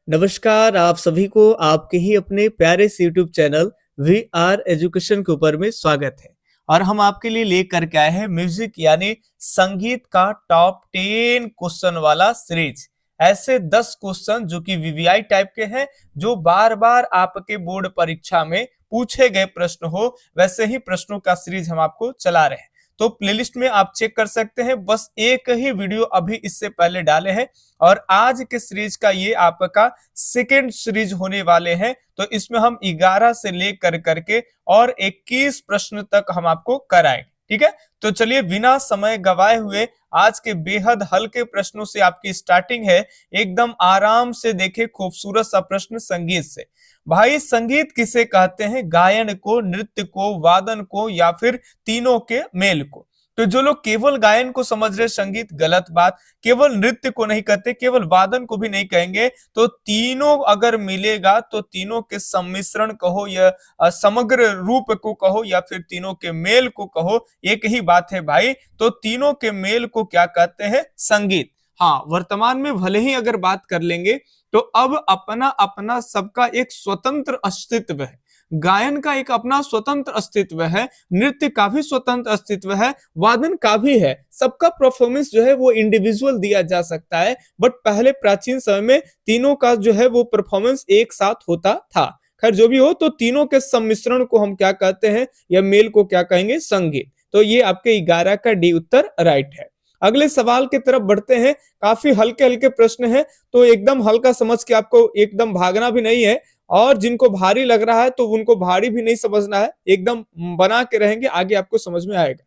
नमस्कार आप सभी को आपके ही अपने प्यारे से YouTube channel we are education के ऊपर में स्वागत है। और हम आपके लिए लेकर के आए हैं म्यूजिक यानी संगीत का टॉप 10 क्वेश्चन वाला सीरीज। ऐसे 10 क्वेश्चन जो कि वीवीआई टाइप के हैं, जो बार बार आपके बोर्ड परीक्षा में पूछे गए प्रश्न हो, वैसे ही प्रश्नों का सीरीज हम आपको चला रहे हैं। तो प्लेलिस्ट में आप चेक कर सकते हैं, बस एक ही वीडियो अभी इससे पहले डाले हैं और आज के सीरीज का ये आपका सेकेंड सीरीज होने वाले हैं। तो इसमें हम 11 से लेकर करके और 21 प्रश्न तक हम आपको कराएंगे, ठीक है। तो चलिए बिना समय गवाए हुए आज के बेहद हल्के प्रश्नों से आपकी स्टार्टिंग है। एकदम आराम से देखे खूबसूरत सा प्रश्न संगीत से। भाई संगीत किसे कहते हैं? गायन को, नृत्य को, वादन को या फिर तीनों के मेल को? तो जो लोग केवल गायन को समझ रहे संगीत, गलत बात। केवल नृत्य को नहीं कहते, केवल वादन को भी नहीं कहेंगे, तो तीनों अगर मिलेगा तो तीनों के सम्मिश्रण कहो या समग्र रूप को कहो या फिर तीनों के मेल को कहो, एक ही बात है भाई। तो तीनों के मेल को क्या कहते हैं? संगीत। हाँ, वर्तमान में भले ही अगर बात कर लेंगे तो अब अपना अपना सबका एक स्वतंत्र अस्तित्व है। गायन का एक अपना स्वतंत्र अस्तित्व है, नृत्य का भी स्वतंत्र अस्तित्व है, वादन का भी है। सबका परफॉर्मेंस जो है वो इंडिविजुअल दिया जा सकता है, बट पहले प्राचीन समय में तीनों का जो है वो परफॉर्मेंस एक साथ होता था। खैर जो भी हो, तो तीनों के सम्मिश्रण को हम क्या कहते हैं या मेल को क्या कहेंगे? संगीत। तो ये आपके 11 का डी उत्तर राइट है। अगले सवाल की तरफ बढ़ते हैं। काफी हल्के हल्के प्रश्न हैं, तो एकदम हल्का समझ के आपको एकदम भागना भी नहीं है, और जिनको भारी लग रहा है तो उनको भारी भी नहीं समझना है, एकदम बना के रहेंगे, आगे आपको समझ में आएगा।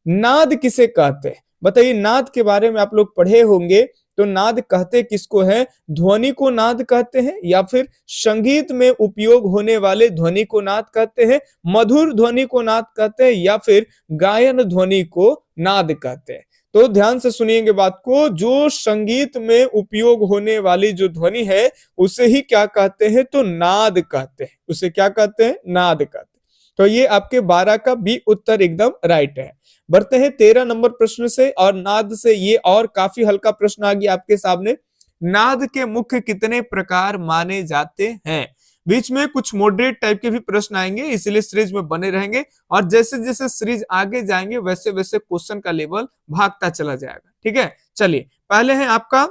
नाद किसे कहते हैं? बताइए, नाद के बारे में आप लोग पढ़े होंगे, तो नाद कहते किसको है? ध्वनि को नाद कहते हैं, या फिर संगीत में उपयोग होने वाले ध्वनि को नाद कहते हैं, मधुर ध्वनि को नाद कहते हैं, या फिर गायन ध्वनि को नाद कहते हैं। तो ध्यान से सुनिएंगे बात को, जो संगीत में उपयोग होने वाली जो ध्वनि है उसे ही क्या कहते हैं? तो नाद कहते हैं। उसे क्या कहते हैं? नाद कहते हैं। तो ये आपके 12 का बी उत्तर एकदम राइट है। बढ़ते हैं 13 नंबर प्रश्न से, और नाद से ये और काफी हल्का प्रश्न आ गया आपके सामने। नाद के मुख्य कितने प्रकार माने जाते हैं? बीच में कुछ मॉडरेट टाइप के भी प्रश्न आएंगे, इसलिए सीरीज में बने रहेंगे, और जैसे जैसे सीरीज आगे जाएंगे वैसे वैसे क्वेश्चन का लेवल भागता चला जाएगा, ठीक है। चलिए, पहले है आपका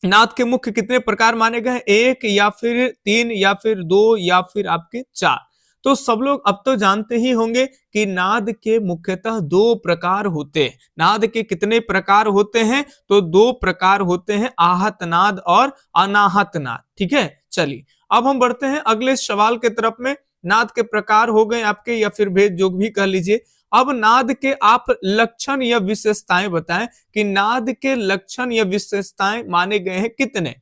नाद के मुख्य कितने प्रकार माने गए हैं? 1 या फिर 3 या फिर 2 या फिर आपके 4? तो सब लोग अब तो जानते ही होंगे कि नाद के मुख्यतः 2 प्रकार होते हैं। नाद के कितने प्रकार होते हैं? तो 2 प्रकार होते हैं, आहत नाद और अनाहत नाद, ठीक है। चलिए, अब हम बढ़ते हैं अगले सवाल के तरफ में। नाद के प्रकार हो गए आपके, या फिर भेद जो भी कह लीजिए। अब नाद के आप लक्षण या विशेषताएं बताएं कि नाद के लक्षण या विशेषताएं माने गए हैं कितने?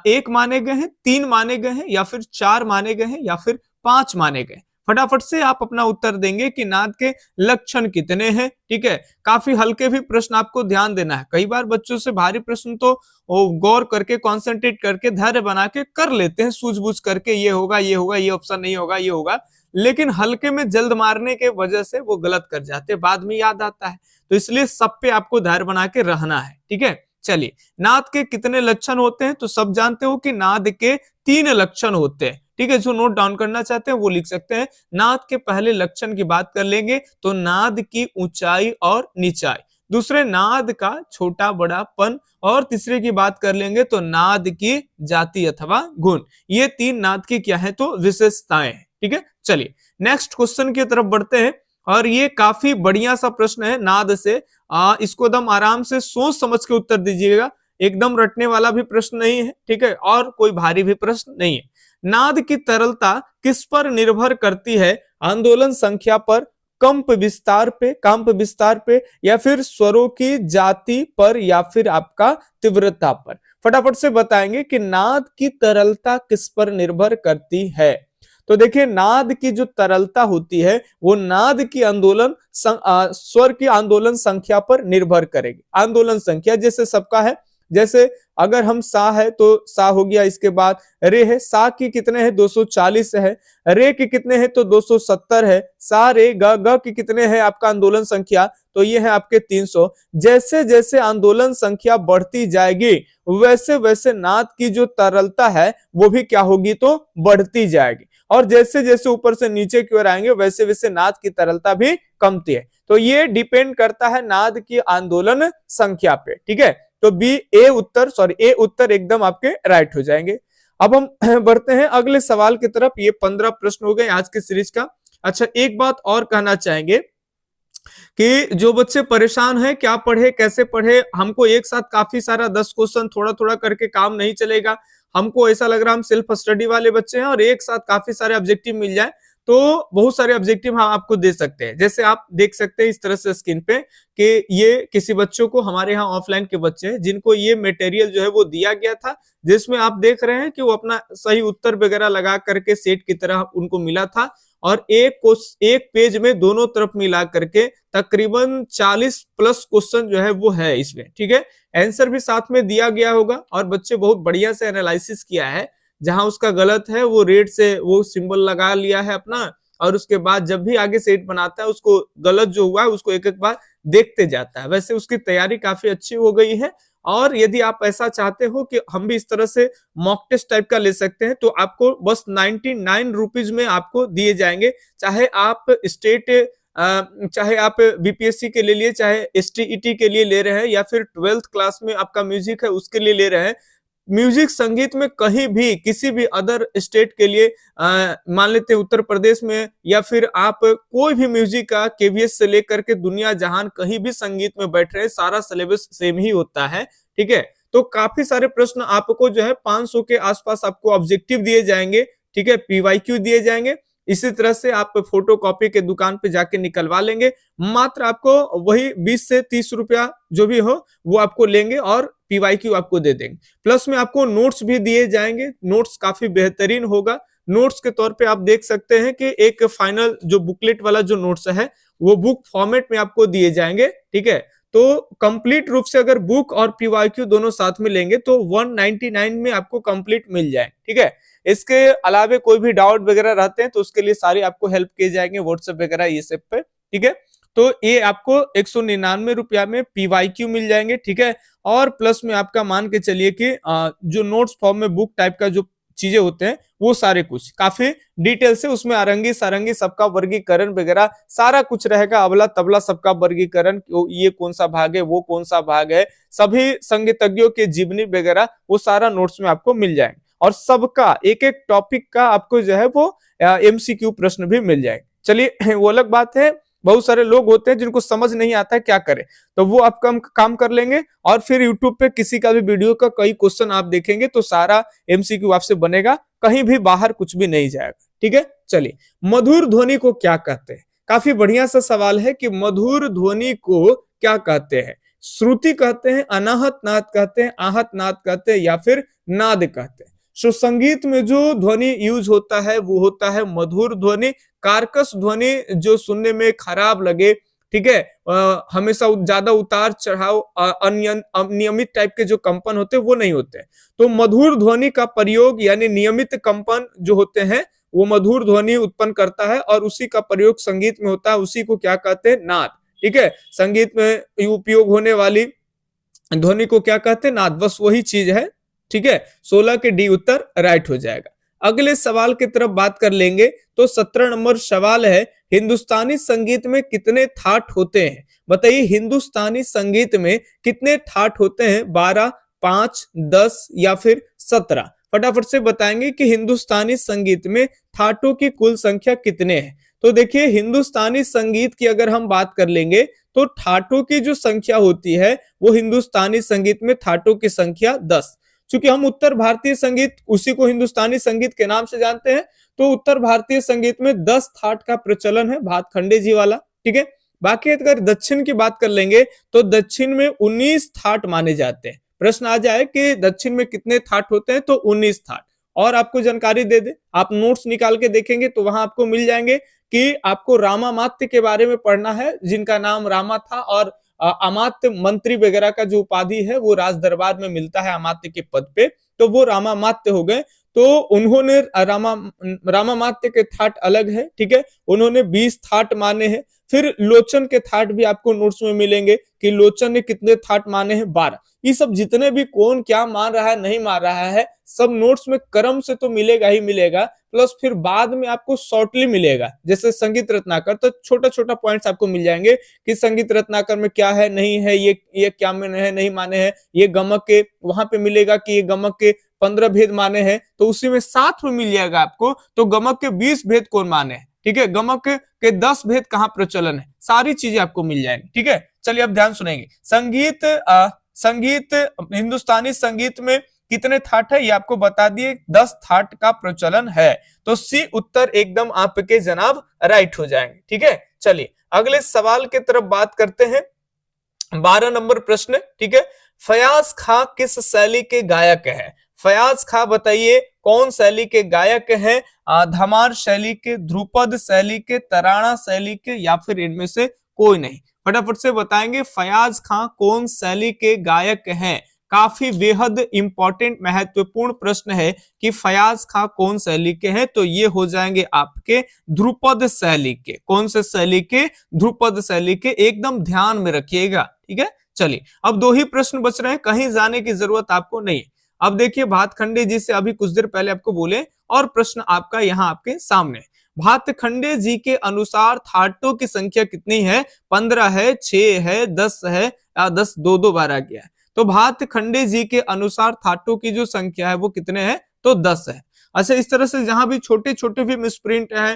1 माने गए हैं, 3 माने गए हैं, या फिर 4 माने गए हैं, या फिर 5 माने गए? फटाफट से आप अपना उत्तर देंगे कि नाद के लक्षण कितने हैं, ठीक है। काफी हल्के भी प्रश्न आपको ध्यान देना है। कई बार बच्चों से भारी प्रश्न तो गौर करके, कंसंट्रेट करके, धैर्य बना के कर लेते हैं, सूझबूझ करके, ये होगा, ये होगा, ये ऑप्शन नहीं होगा, ये होगा, लेकिन हल्के में जल्द मारने के वजह से वो गलत कर जाते हैं, बाद में याद आता है। तो इसलिए सब पे आपको धैर्य बना के रहना है, ठीक है। चलिए, नाद के कितने लक्षण होते हैं? तो सब जानते हो कि नाद के 3 लक्षण होते हैं, ठीक है। जो नोट डाउन करना चाहते हैं वो लिख सकते हैं। नाद के पहले लक्षण की बात कर लेंगे तो नाद की ऊंचाई और निचाई, दूसरे नाद का छोटा बड़ापन, और तीसरे की बात कर लेंगे तो नाद की जाति अथवा गुण। ये 3 नाद की क्या है? तो विशेषताएं, ठीक है। चलिए, नेक्स्ट क्वेश्चन की तरफ बढ़ते हैं, और ये काफी बढ़िया सा प्रश्न है नाद से। इसको एकदम आराम से सोच समझ के उत्तर दीजिएगा, एकदम रटने वाला भी प्रश्न नहीं है, ठीक है, और कोई भारी भी प्रश्न नहीं है। नाद की तरलता किस पर निर्भर करती है? आंदोलन संख्या पर, कंप विस्तार पे, या फिर स्वरों की जाति पर, या फिर आपका तीव्रता पर? फटाफट से बताएंगे कि नाद की तरलता किस पर निर्भर करती है। तो देखिए, नाद की जो तरलता होती है वो नाद की स्वर की आंदोलन संख्या पर निर्भर करेगी। आंदोलन संख्या जैसे सबका है, जैसे अगर हम सा है तो सा हो गया, इसके बाद रे है, सा की कितने हैं 240 है, रे के कितने हैं तो 270 है, सा रे ग ग की कितने हैं आपका आंदोलन संख्या तो ये है आपके 300। जैसे जैसे आंदोलन संख्या बढ़ती जाएगी वैसे वैसे नाद की जो तरलता है वो भी क्या होगी तो बढ़ती जाएगी, और जैसे जैसे ऊपर से नीचे की ओर आएंगे वैसे वैसे नाद की तरलता भी कमती है। तो ये डिपेंड करता है नाद की आंदोलन संख्या पे, ठीक है। तो बी ए उत्तर एकदम आपके राइट हो जाएंगे। अब हम बढ़ते हैं अगले सवाल की तरफ। ये 15 प्रश्न हो गए आज की सीरीज का। अच्छा, एक बात और कहना चाहेंगे कि जो बच्चे परेशान हैं क्या पढ़े कैसे पढ़े, हमको एक साथ काफी सारा 10 क्वेश्चन थोड़ा थोड़ा करके काम नहीं चलेगा। हमको ऐसा लग रहा है हम सेल्फ स्टडी वाले बच्चे हैं और एक साथ काफी सारे ऑब्जेक्टिव मिल जाए तो बहुत सारे ऑब्जेक्टिव हम आपको दे सकते हैं। जैसे आप देख सकते हैं इस तरह से स्क्रीन पे कि ये किसी बच्चों को, हमारे यहाँ ऑफलाइन के बच्चे हैं जिनको ये मटेरियल जो है वो दिया गया था, जिसमें आप देख रहे हैं कि वो अपना सही उत्तर वगैरह लगा करके सेट की तरह उनको मिला था, और एक पेज में दोनों तरफ मिला करके तकरीबन 40 प्लस क्वेश्चन जो है वो है इसमें, ठीक है। आंसर भी साथ में दिया गया होगा और बच्चे बहुत बढ़िया से एनालिसिस किया है, जहां उसका गलत है वो रेड से वो सिंबल लगा लिया है अपना, और उसके बाद जब भी आगे सेट बनाता है उसको गलत जो हुआ है उसको एक एक बार देखते जाता है। वैसे उसकी तैयारी काफी अच्छी हो गई है, और यदि आप ऐसा चाहते हो कि हम भी इस तरह से मॉक टेस्ट टाइप का ले सकते हैं तो आपको बस 99 रुपीज में आपको दिए जाएंगे। चाहे आप चाहे आप बीपीएससी के लिए चाहे एसटीईटी के लिए ले रहे हैं या फिर 12th क्लास में आपका म्यूजिक है उसके लिए ले रहे हैं, म्यूजिक संगीत में कहीं भी किसी भी अदर स्टेट के लिए मान लेते हैं उत्तर प्रदेश में, या फिर आप कोई भी म्यूजिक का केवीएस से लेकर के दुनिया जहान कहीं भी संगीत में बैठ रहे हैं, सारा सिलेबस सेम ही होता है, ठीक है। तो काफी सारे प्रश्न आपको जो है 500 के आसपास आपको ऑब्जेक्टिव दिए जाएंगे, ठीक है, पीवाईक्यू दिए जाएंगे। इसी तरह से आप फोटो कॉपी के दुकान पे जाके निकलवा लेंगे, मात्र आपको वही 20 से 30 रुपया जो भी हो वो आपको लेंगे और पीवाईक्यू आपको दे देंगे। प्लस में आपको नोट्स भी दिए जाएंगे, नोट्स काफी बेहतरीन होगा। नोट्स के तौर पे आप देख सकते हैं कि एक फाइनल जो बुकलेट वाला जो नोट्स है वो बुक फॉर्मेट में आपको दिए जाएंगे, ठीक है। तो कंप्लीट रूप से अगर बुक और पीवाईक्यू दोनों साथ में लेंगे तो 199 में आपको कंप्लीट मिल जाए, ठीक है। इसके अलावे कोई भी डाउट वगैरह रहते हैं तो उसके लिए सारी आपको हेल्प किए जाएंगे व्हाट्सएप वगैरह ये सब पे, ठीक है। तो ये आपको 199 रुपया में पीवाईक्यू मिल जाएंगे, ठीक है। और प्लस में आपका मान के चलिए कि जो नोट्स फॉर्म में बुक टाइप का जो चीजें होते हैं वो सारे कुछ काफी डिटेल से उसमें अरंगी सारंगी सबका वर्गीकरण वगैरह सारा कुछ रहेगा, अबला तबला सबका वर्गीकरण, ये कौन सा भाग है वो कौन सा भाग है, सभी संगीतज्ञों के जीवनी वगैरह वो सारा नोट्स में आपको मिल जाएंगे, और सबका एक एक टॉपिक का आपको जो है वो एमसीक्यू प्रश्न भी मिल जाएंगे। चलिए वो अलग बात है, बहुत सारे लोग होते हैं जिनको समझ नहीं आता है क्या करें, तो वो आप काम कर लेंगे और फिर यूट्यूब पे किसी का भी वीडियो का कई क्वेश्चन आप देखेंगे तो सारा एमसीक्यू आपसे बनेगा, कहीं भी बाहर कुछ भी नहीं जाएगा, ठीक है। चलिए, मधुर ध्वनि को क्या कहते हैं? काफी बढ़िया सा सवाल है कि मधुर ध्वनि को क्या कहते हैं? श्रुति कहते हैं, अनाहत नाद कहते हैं, आहत नाद कहते हैं, या फिर नाद कहते हैं। सो संगीत में जो ध्वनि यूज होता है वो होता है मधुर ध्वनि। कार्कस ध्वनि जो सुनने में खराब लगे, ठीक है, हमेशा ज्यादा उतार चढ़ाव अनियमित टाइप के जो कंपन होते हैं वो नहीं होते। तो मधुर ध्वनि का प्रयोग यानी नियमित कंपन जो होते हैं वो मधुर ध्वनि उत्पन्न करता है, और उसी का प्रयोग संगीत में होता है, उसी को क्या कहते हैं? नाद, ठीक है। संगीत में उपयोग होने वाली ध्वनि को क्या कहते हैं? नाद, बस वही चीज है, ठीक है। 16 के डी उत्तर राइट हो जाएगा। अगले सवाल की तरफ बात कर लेंगे तो 17 नंबर सवाल है, हिंदुस्तानी संगीत में कितने थाट होते हैं? बताइए, हिंदुस्तानी संगीत में कितने थाट होते हैं? 12, 5, 10 या फिर 17? फटाफट से बताएंगे कि हिंदुस्तानी संगीत में थाटों की कुल संख्या कितने हैं। तो देखिए, हिंदुस्तानी संगीत की अगर हम बात कर लेंगे तो थाटों की जो संख्या होती है वो हिंदुस्तानी संगीत में थाटों की संख्या 10। क्योंकि हम उत्तर भारतीय संगीत उसी को हिंदुस्तानी संगीत के नाम से जानते हैं, तो उत्तर भारतीय संगीत में 10 थाट का प्रचलन है, भातखंडे जी वाला, ठीक है। बाकी अगर दक्षिण की बात कर लेंगे तो दक्षिण में 19 थाट माने जाते हैं। प्रश्न आ जाए कि दक्षिण में कितने थाट होते हैं, तो 19 थाट। और आपको जानकारी दे दे, आप नोट्स निकाल के देखेंगे तो वहां आपको मिल जाएंगे कि आपको रामा मात्य के बारे में पढ़ना है, जिनका नाम रामा था, और अमात्य मंत्री वगैरह का जो उपाधि है वो राज दरबार में मिलता है अमात्य के पद पे, तो वो रामामात्य हो गए। तो उन्होंने रामामात्य के थाट अलग है, ठीक है, उन्होंने 20 थाट माने हैं। फिर लोचन के थाट भी आपको नोट्स में मिलेंगे कि लोचन ने कितने थाट माने हैं, 12। ये सब जितने भी कौन क्या मान रहा है नहीं मान रहा है सब नोट्स में क्रम से तो मिलेगा ही मिलेगा, प्लस फिर बाद में आपको शॉर्टली मिलेगा। जैसे संगीत रत्नाकर तो छोटा छोटा पॉइंट्स आपको मिल जाएंगे कि संगीत रत्नाकर में क्या है नहीं है, ये क्या माने है नहीं माने हैं, ये गमक के वहां पे मिलेगा कि ये गमक के 15 भेद माने हैं, तो उसी में साथ में मिल जाएगा आपको तो गमक के 20 भेद कौन माने हैं, ठीक है, गमक के 10 भेद कहाँ प्रचलन है, सारी चीजें आपको मिल जाएंगी। ठीक है, चलिए अब ध्यान सुनेंगे। संगीत हिंदुस्तानी संगीत में कितने थाट है ये आपको बता दिए, 10 थाट का प्रचलन है। तो सी उत्तर एकदम आपके जनाब राइट हो जाएंगे। ठीक है, चलिए अगले सवाल की तरफ बात करते हैं। 12 नंबर प्रश्न, ठीक है, फयाज खां किस शैली के गायक है? फयाज खां बताइए कौन शैली के गायक हैं? धमार शैली के, ध्रुपद शैली के, तराना शैली के, या फिर इनमें से कोई नहीं? फटाफट से बताएंगे फयाज खां कौन शैली के गायक हैं। काफी बेहद इंपॉर्टेंट महत्वपूर्ण प्रश्न है कि फयाज खां कौन शैली के हैं, तो ये हो जाएंगे आपके ध्रुपद शैली के। कौन से शैली के? ध्रुपद शैली के, एकदम ध्यान में रखिएगा। ठीक है, चलिए अब 2 ही प्रश्न बच रहे हैं, कहीं जाने की जरूरत आपको नहीं है। अब देखिए भातखंडे जी से अभी कुछ देर पहले आपको बोले और प्रश्न आपका यहाँ आपके सामने। भातखंडे जी के अनुसार थाटों की संख्या कितनी है? 15 है, 6 है, 10 है, या 10 2 बार आ गया है। तो भातखंडे जी के अनुसार थाटों की जो संख्या है वो कितने हैं? तो 10 है। अच्छा, इस तरह से जहां भी छोटे छोटे भी मिसप्रिंट है,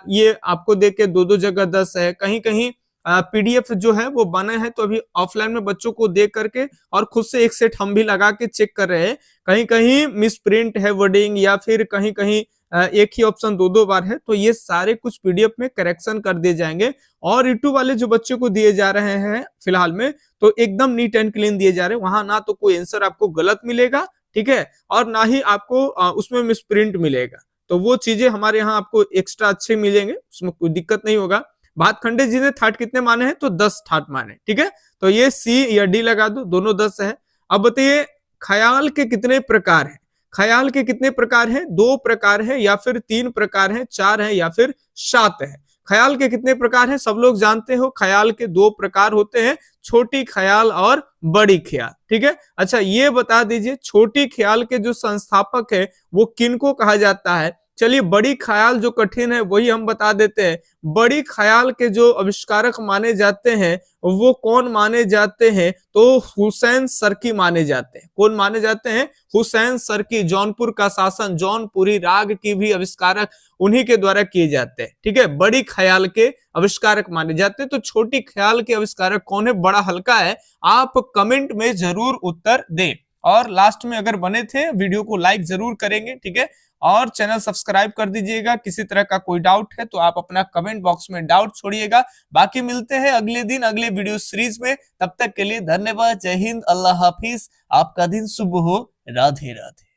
ये आपको देख के 2 जगह 10 है, कहीं कहीं पीडीएफ जो है वो बने हैं, तो अभी ऑफलाइन में बच्चों को देख करके और खुद से एक सेट हम भी लगा के चेक कर रहे हैं, कहीं कहीं मिसप्रिंट है वर्डिंग, या फिर कहीं कहीं एक ही ऑप्शन 2 बार है, तो ये सारे कुछ पीडीएफ में करेक्शन कर दिए जाएंगे। और यूट्यूब वाले जो बच्चों को दिए जा रहे हैं फिलहाल में, तो एकदम नीट एंड क्लीन दिए जा रहे हैं, वहां ना तो कोई आंसर आपको गलत मिलेगा, ठीक है, और ना ही आपको उसमें मिसप्रिंट मिलेगा। तो वो चीजें हमारे यहाँ आपको एक्स्ट्रा अच्छे मिलेंगे, उसमें कोई दिक्कत नहीं होगा। भातखंडे जी ने थाट कितने माने हैं? तो 10 थाट माने। ठीक है, तो ये सी या डी लगा दो, दोनों 10 है। अब बताइए ख्याल के कितने प्रकार हैं? ख्याल के कितने प्रकार हैं? 2 प्रकार है, या फिर 3 प्रकार है, 4 है, या फिर 7 है? ख्याल के कितने प्रकार हैं? सब लोग जानते हो ख्याल के 2 प्रकार होते हैं, छोटी ख्याल और बड़ी ख्याल। ठीक है, अच्छा ये बता दीजिए छोटी ख्याल के जो संस्थापक है वो किनको कहा जाता है? चलिए बड़ी ख्याल जो कठिन है वही हम बता देते हैं। बड़ी ख्याल के जो आविष्कारक माने जाते हैं वो कौन माने जाते हैं? तो हुसैन सरकी माने जाते हैं। कौन माने जाते हैं? हुसैन सरकी। जौनपुर का शासन, जौनपुरी राग की भी आविष्कारक उन्हीं के द्वारा किए जाते हैं। ठीक है, बड़ी ख्याल के आविष्कारक माने जाते हैं। तो छोटी ख्याल के आविष्कारक कौन है? बड़ा हल्का है, आप कमेंट में जरूर उत्तर दें। और लास्ट में अगर बने थे वीडियो को लाइक जरूर करेंगे। ठीक है, और चैनल सब्सक्राइब कर दीजिएगा। किसी तरह का कोई डाउट है तो आप अपना कमेंट बॉक्स में डाउट छोड़िएगा। बाकी मिलते हैं अगले दिन अगले वीडियो सीरीज में, तब तक के लिए धन्यवाद। जय हिंद, अल्लाह हाफिज, आपका दिन शुभ हो, राधे राधे।